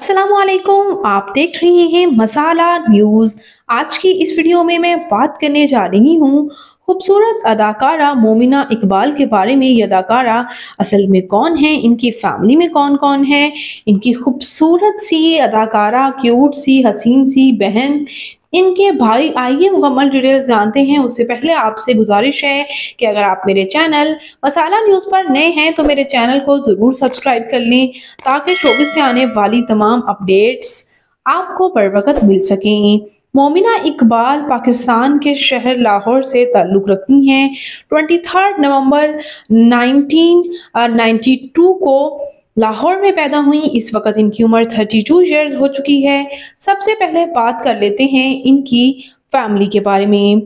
अस्सलामुअलैकुम, आप देख रहे हैं मसाला न्यूज़। आज की इस वीडियो में मैं बात करने जा रही हूँ खूबसूरत अदाकारा मोमिना इकबाल के बारे में। ये अदाकारा असल में कौन है, इनकी फैमिली में कौन कौन है, इनकी खूबसूरत सी अदाकारा, क्यूट सी, हसीन सी बहन, इनके भाई। आइए मुकम्मल डिटेल्स जानते हैं। उससे पहले आपसे गुजारिश है कि अगर आप मेरे चैनल मसाला न्यूज़ पर नए हैं तो मेरे चैनल को ज़रूर सब्सक्राइब कर लें ताकि शोबिस से आने वाली तमाम अपडेट्स आपको बर वक्त मिल सकें। मोमिना इकबाल पाकिस्तान के शहर लाहौर से ताल्लुक़ रखती हैं। 23 नवंबर 1992 को लाहौर में पैदा हुई। इस वक्त इनकी उम्र 32 ईयर्स हो चुकी है। सबसे पहले बात कर लेते हैं इनकी फैमिली के बारे में।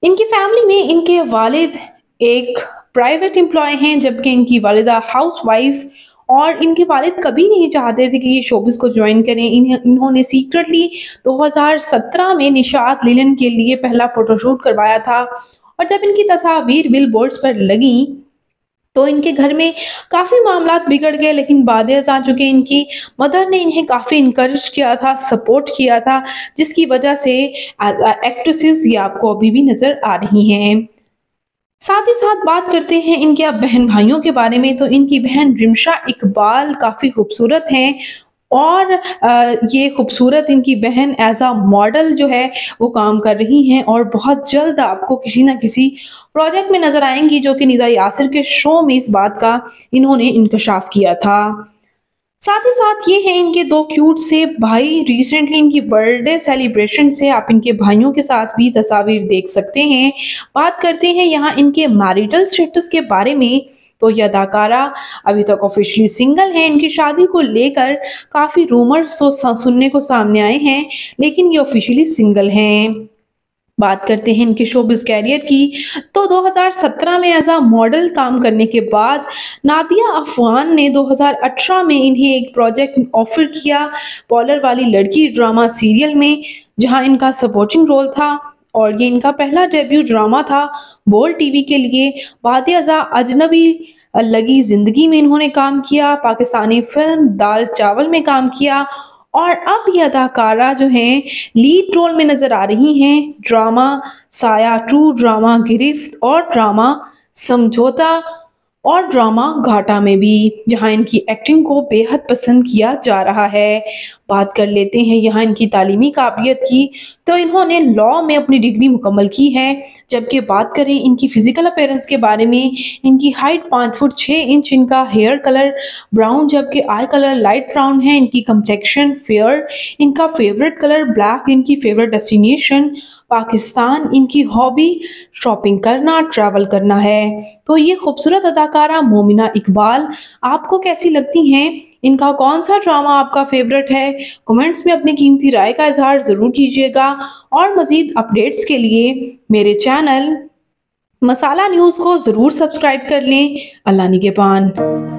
इनकी फैमिली में इनके वालिद एक प्राइवेट एम्प्लॉय हैं, जबकि इनकी वालिदा हाउस वाइफ। और इनके वालिद कभी नहीं चाहते थे कि ये शोबिस को ज्वाइन करें। इन्होंने सीक्रेटली 2017 में निशात लिलन के लिए पहला फोटोशूट करवाया था। और जब इनकी तस्वीर बिलबोर्ड्स पर लगी तो इनके घर में काफ़ी मामलात बिगड़ गए, लेकिन बाद आ चुके इनकी मदर ने इन्हें काफ़ी इनकरेज किया था, सपोर्ट किया था, जिसकी वजह से एक्ट्रेसेस ये आपको अभी भी नज़र आ रही हैं। साथ ही साथ बात करते हैं इनके अब बहन भाइयों के बारे में। तो इनकी बहन रिमशा इकबाल काफ़ी खूबसूरत हैं और ये खूबसूरत इनकी बहन एज अ मॉडल जो है वो काम कर रही हैं और बहुत जल्द आपको किसी ना किसी प्रोजेक्ट में नज़र आएंगी, जो कि निदा यासिर के शो में इस बात का इन्होंने इंकशाफ किया था। साथ ही साथ ये हैं इनके दो क्यूट से भाई। रिसेंटली इनकी बर्थडे सेलिब्रेशन से आप इनके भाइयों के साथ भी तस्वीर देख सकते हैं। बात करते हैं यहाँ इनके मैरिटल स्टेटस के बारे में। तो ये अदाकारा अभी तक ऑफिशियली सिंगल हैं। इनकी शादी को लेकर काफ़ी रूमर्स तो सुनने को सामने आए हैं, लेकिन ये ऑफिशियली सिंगल हैं। बात करते हैं इनके शोबिस कैरियर की। तो 2017 में एज अ मॉडल काम करने के बाद नादिया अफगान ने 2018 में इन्हें एक प्रोजेक्ट ऑफर किया बॉलर वाली लड़की ड्रामा सीरियल में, जहां इनका सपोर्टिंग रोल था। और ये इनका पहला डेब्यू ड्रामा था बोल टीवी के लिए। बाद अज़ा अजनबी लगी ज़िंदगी में इन्होंने काम किया, पाकिस्तानी फिल्म दाल चावल में काम किया और अब ये अदाकारा जो हैं लीड रोल में नज़र आ रही हैं ड्रामा साया 2, ड्रामा गिरफ्त और ड्रामा समझौता और ड्रामा घाटा में भी, जहां इनकी एक्टिंग को बेहद पसंद किया जा रहा है। बात कर लेते हैं यहाँ इनकी तालीमी काबिलियत की। तो इन्होंने लॉ में अपनी डिग्री मुकम्मल की है। जबकि बात करें इनकी फ़िज़िकल अपीयरेंस के बारे में, इनकी हाइट 5 फुट 6 इंच, इनका हेयर कलर ब्राउन जबकि आई कलर लाइट ब्राउन है, इनकी कम्प्लेक्शन फेयर, इनका फेवरेट कलर ब्लैक, इनकी फेवरेट डेस्टिनेशन पाकिस्तान, इनकी हॉबी शॉपिंग करना, ट्रैवल करना है। तो ये खूबसूरत अदाकारा मोमिना इकबाल आपको कैसी लगती हैं? इनका कौन सा ड्रामा आपका फेवरेट है? कमेंट्स में अपनी कीमती राय का इजहार ज़रूर कीजिएगा और मज़ीद अपडेट्स के लिए मेरे चैनल मसाला न्यूज़ को ज़रूर सब्सक्राइब कर लें। अल्लाह निगहबान।